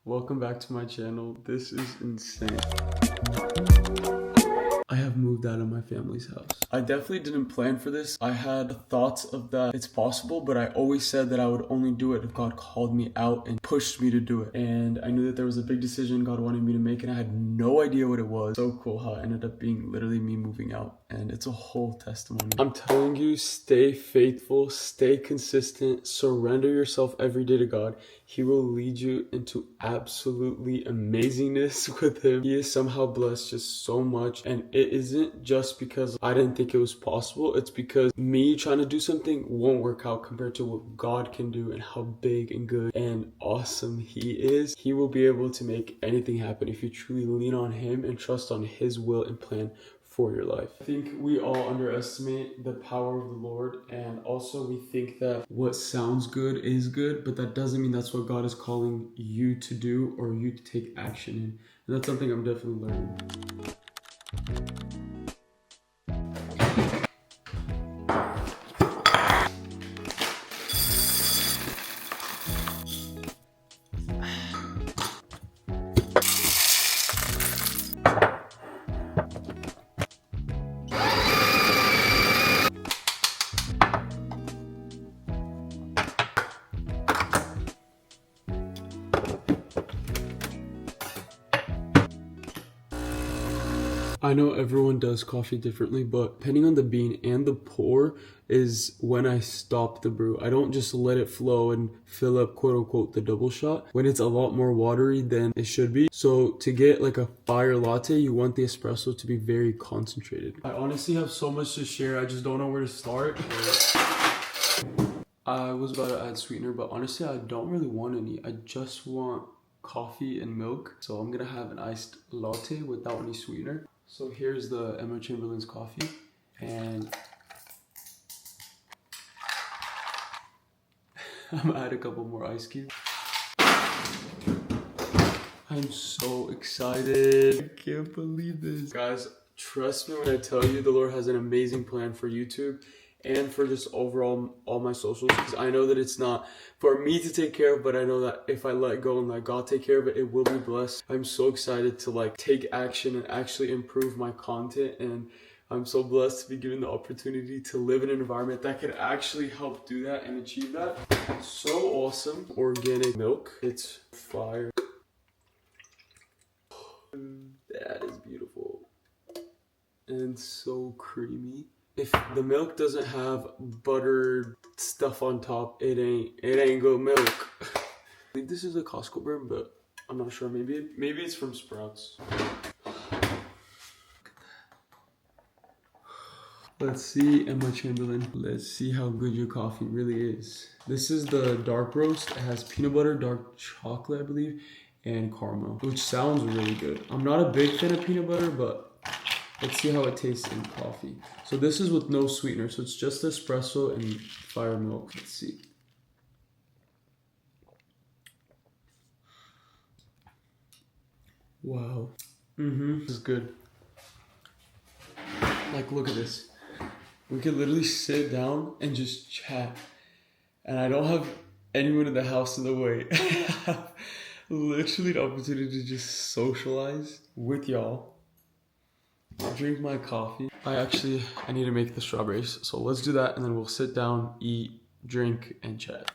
Welcome back to my channel. This is insane. I have moved out of my family's house. I definitely didn't plan for this. I had thoughts of that it's possible, but I always said that I would only do it if God called me out and pushed me to do it. And I knew that there was a big decision God wanted me to make, and I had no idea what it was. So cool how it ended up being literally me moving out, and it's a whole testimony. I'm telling you, stay faithful, stay consistent, surrender yourself every day to God. He will lead you into absolutely amazingness with him. He is somehow blessed just so much, and it isn't just because I didn't think it was possible. It's because me trying to do something won't work out compared to what God can do and how big and good and awesome he is. He will be able to make anything happen if you truly lean on him and trust on his will and plan for your life. I think we all underestimate the power of the Lord, and also we think that what sounds good is good, but that doesn't mean that's what God is calling you to do or you to take action in. And that's something I'm definitely learning. I know everyone does coffee differently, but depending on the bean and the pour is when I stop the brew. I don't just let it flow and fill up quote unquote the double shot when it's a lot more watery than it should be. So to get like a fire latte, you want the espresso to be very concentrated. I honestly have so much to share. I just don't know where to start. I was about to add sweetener, but honestly I don't really want any. I just want coffee and milk. So I'm gonna have an iced latte without any sweetener. So here's the Emma Chamberlain's coffee, and I'm gonna add a couple more ice cubes. I'm so excited. I can't believe this. Guys, trust me when I tell you the Lord has an amazing plan for YouTube and for just overall all my socials, because I know that it's not for me to take care of, but I know that if I let go and let God take care of it, it will be blessed. I'm so excited to like take action and actually improve my content, and I'm so blessed to be given the opportunity to live in an environment that could actually help do that and achieve that. So awesome. Organic milk, it's fire. That is beautiful and so creamy. If the milk doesn't have buttered stuff on top, it ain't good milk. I think this is a Costco brand, but I'm not sure. Maybe it's from Sprouts. Let's see, Emma Chamberlain. Let's see how good your coffee really is. This is the dark roast. It has peanut butter, dark chocolate, I believe, and caramel, which sounds really good. I'm not a big fan of peanut butter, but let's see how it tastes in coffee. So this is with no sweetener, so it's just espresso and fire milk. Let's see. Wow. This is good. Like, look at this. We could literally sit down and just chat. And I don't have anyone in the house in the way. I have literally the opportunity to just socialize with y'all. Drink my coffee. I need to make the strawberries. So let's do that, and then we'll sit down, eat, drink, and chat.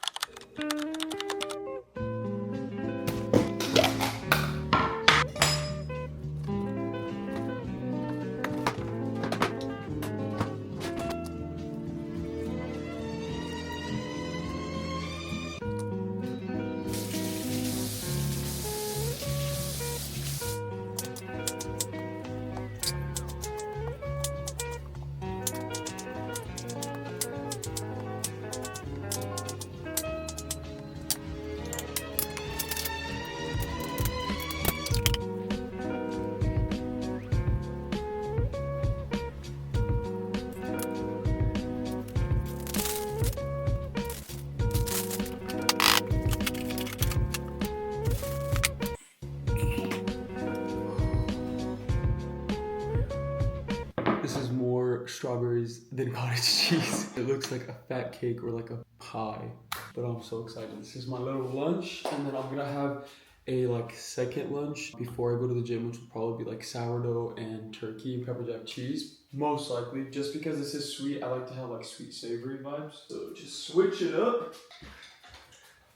This is more strawberries than cottage cheese. It looks like a fat cake or like a pie, but I'm so excited. This is my little lunch, and then I'm gonna have a like second lunch before I go to the gym, which will probably be like sourdough and turkey and pepper jack cheese. Most likely, just because this is sweet, I like to have like sweet savory vibes. So just switch it up.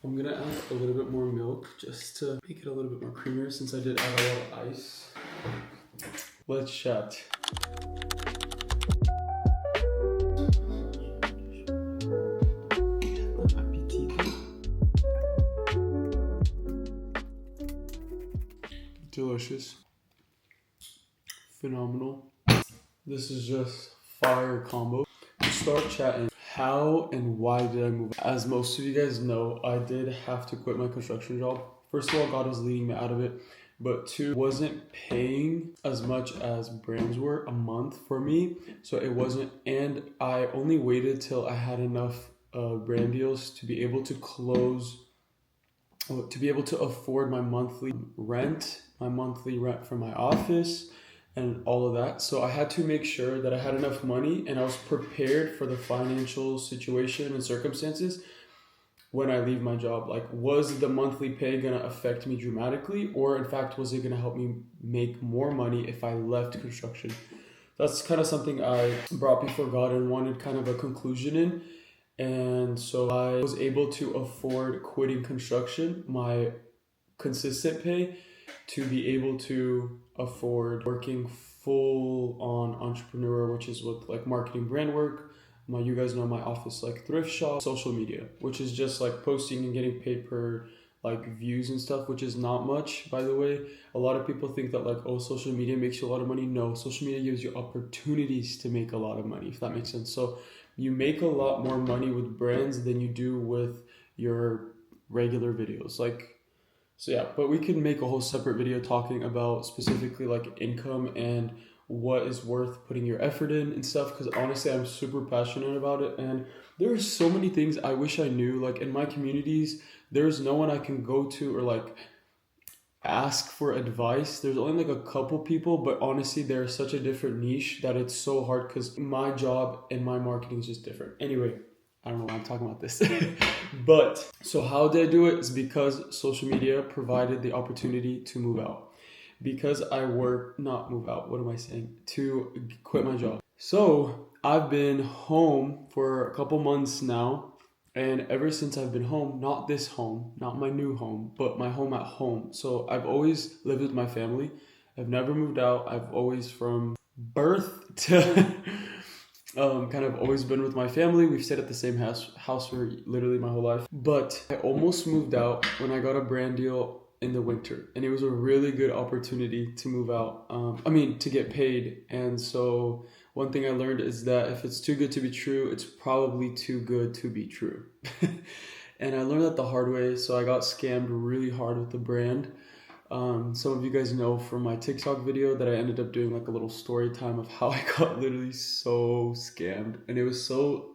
I'm gonna add a little bit more milk just to make it a little bit more creamier since I did add a lot of ice. Let's chat. Delicious. Phenomenal. This is just fire combo. To start chatting, how and why did I move? As most of you guys know, I did have to quit my construction job. First of all, God was leading me out of it. But two, wasn't paying as much as brands were a month for me. So it wasn't, and I only waited till I had enough brand deals to be able to afford my monthly rent from my office and all of that. So I had to make sure that I had enough money and I was prepared for the financial situation and circumstances when I leave my job. Like, was the monthly pay gonna affect me dramatically, or in fact, was it gonna help me make more money if I left construction? That's kind of something I brought before God and wanted kind of a conclusion in. And so I was able to afford quitting construction, my consistent pay, to be able to afford working full on entrepreneur, which is with like marketing, brand work. You guys know my office, like thrift shop, social media, which is just like posting and getting paid per like views and stuff, which is not much, by the way. A lot of people think that like, oh, social media makes you a lot of money. No, social media gives you opportunities to make a lot of money, if that makes sense. So you make a lot more money with brands than you do with your regular videos. So yeah, but we can make a whole separate video talking about specifically like income and what is worth putting your effort in and stuff, because honestly, I'm super passionate about it. And there are so many things I wish I knew. Like in my communities, there's no one I can go to or like ask for advice. There's only like a couple people, but honestly, they're such a different niche that it's so hard because my job and my marketing is just different. Anyway, I don't know why I'm talking about this. But so how did I do it? Is because social media provided the opportunity to move out. Because to quit my job. So I've been home for a couple months now. And ever since I've been home, not this home, not my new home, but my home at home. So I've always lived with my family. I've never moved out. I've always, from birth to kind of always been with my family. We've stayed at the same house for literally my whole life. But I almost moved out when I got a brand deal in the winter, and it was a really good opportunity to move out. To get paid. And so one thing I learned is that if it's too good to be true, it's probably too good to be true. And I learned that the hard way. So I got scammed really hard with the brand. Some of you guys know from my TikTok video that I ended up doing like a little story time of how I got literally so scammed. And it was so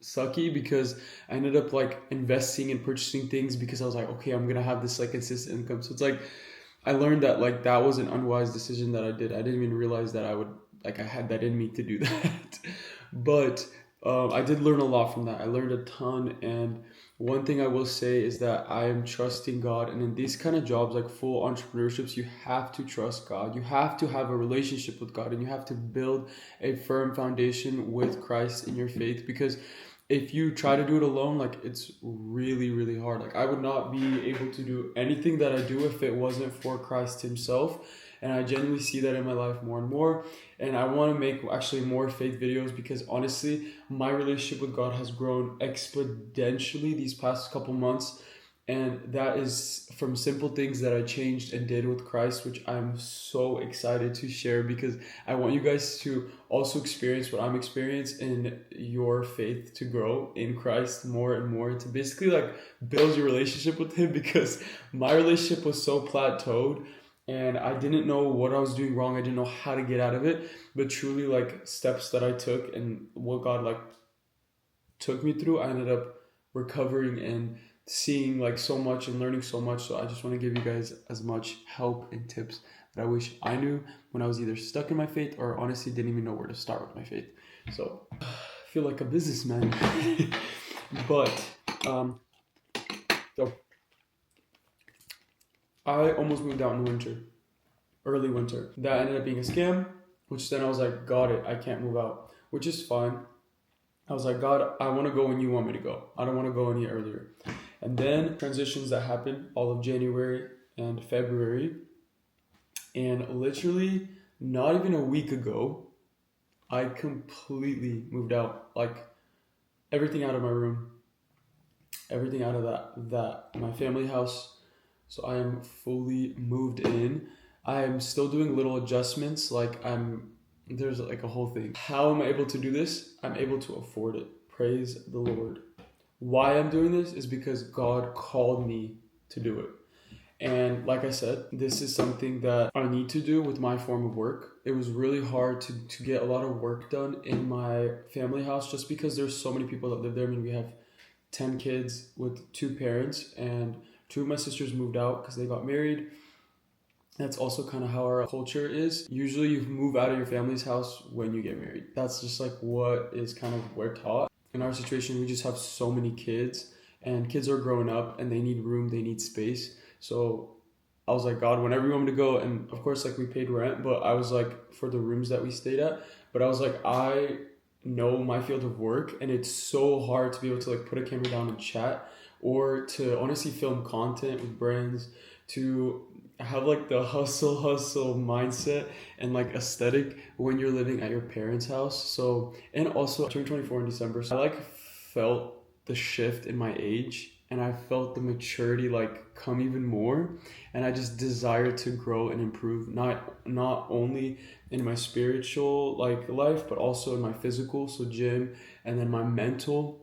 sucky because I ended up like investing and purchasing things because I was like, okay, I'm gonna have this like consistent income. So it's like I learned that like that was an unwise decision that I did. I didn't even realize that I had that in me to do that. But I did learn a lot from that. I learned a ton. And one thing I will say is that I am trusting God. And in these kind of jobs, like full entrepreneurships, you have to trust God. You have to have a relationship with God, and you have to build a firm foundation with Christ in your faith, because if you try to do it alone, like it's really, really hard. Like I would not be able to do anything that I do if it wasn't for Christ himself. And I genuinely see that in my life more and more. And I want to make actually more faith videos because honestly, my relationship with God has grown exponentially these past couple months. And that is from simple things that I changed and did with Christ, which I'm so excited to share because I want you guys to also experience what I'm experiencing in your faith, to grow in Christ more and more, to basically like build your relationship with him, because my relationship was so plateaued and I didn't know what I was doing wrong. I didn't know how to get out of it, but truly like steps that I took and what God like took me through, I ended up recovering and seeing like so much and learning so much. So I just want to give you guys as much help and tips that I wish I knew when I was either stuck in my faith or honestly didn't even know where to start with my faith. So I feel like a businessman. But so I almost moved out in winter, early winter. That ended up being a scam, which then I was like, got it, I can't move out, which is fine. I was like, God, I want to go when you want me to go. I don't want to go any earlier. And then transitions that happened all of January and February. And literally not even a week ago, I completely moved out. Like everything out of my room, everything out of that my family house. So I am fully moved in. I am still doing little adjustments. There's like a whole thing. How am I able to do this? I'm able to afford it. Praise the Lord. Why I'm doing this is because God called me to do it. And like I said, this is something that I need to do with my form of work. It was really hard to get a lot of work done in my family house just because there's so many people that live there. I mean, we have 10 kids with 2 parents, and 2 of my sisters moved out because they got married. That's also kind of how our culture is. Usually you move out of your family's house when you get married. That's just like what is kind of we're taught. In our situation, we just have so many kids, and kids are growing up and they need room, they need space. So I was like, God, whenever you want me to go, and of course, like we paid rent, but I was like, for the rooms that we stayed at, but I was like, I know my field of work, and it's so hard to be able to like put a camera down and chat, or to honestly film content with brands, to have like the hustle mindset and like aesthetic when you're living at your parents' house. So, and also I turned 24 in December, so I like felt the shift in my age, and I felt the maturity like come even more, and I just desired to grow and improve, not only in my spiritual like life, but also in my physical, so gym, and then my mental,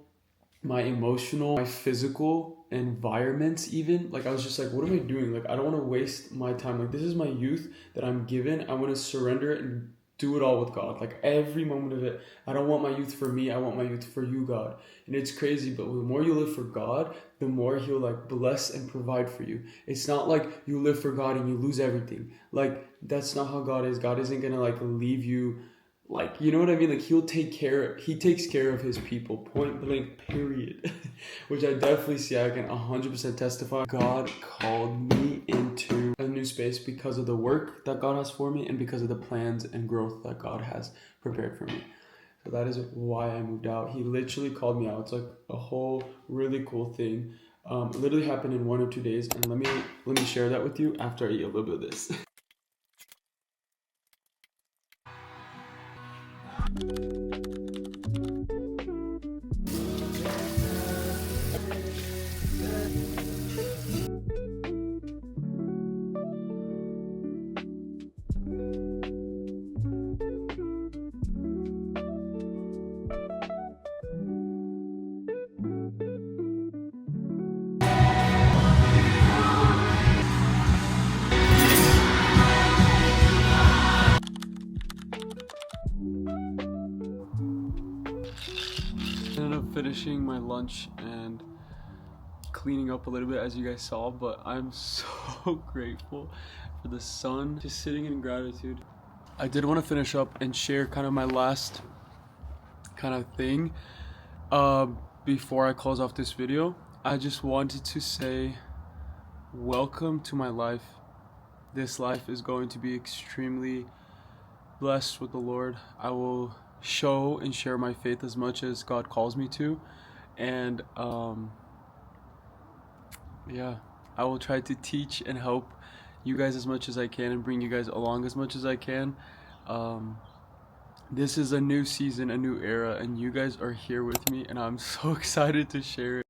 my emotional, my physical environments even. Like I was just like, what am I doing? Like I don't want to waste my time. Like this is my youth that I'm given. I want to surrender it and do it all with God. Like every moment of it. I don't want my youth for me. I want my youth for you, God. And it's crazy, but the more you live for God, the more he'll like bless and provide for you. It's not like you live for God and you lose everything. Like that's not how God is. God isn't going to like leave you. Like, you know what I mean? Like he takes care of his people, point blank, period. Which I definitely see. I can 100% testify. God called me into a new space because of the work that God has for me, and because of the plans and growth that God has prepared for me. So that is why I moved out. He literally called me out. It's like a whole really cool thing. It literally happened in 1 or 2 days, and let me share that with you after I eat a little bit of this. Ended up finishing my lunch and cleaning up a little bit, as you guys saw, but I'm so grateful for the sun, just sitting in gratitude. I did want to finish up and share kind of my last kind of thing before I close off this video. I just wanted to say welcome to my life. This life is going to be extremely blessed with the Lord. I will show and share my faith as much as God calls me to, and yeah, I will try to teach and help you guys as much as I can and bring you guys along as much as I can. This is a new season, a new era, and you guys are here with me, and I'm so excited to share it.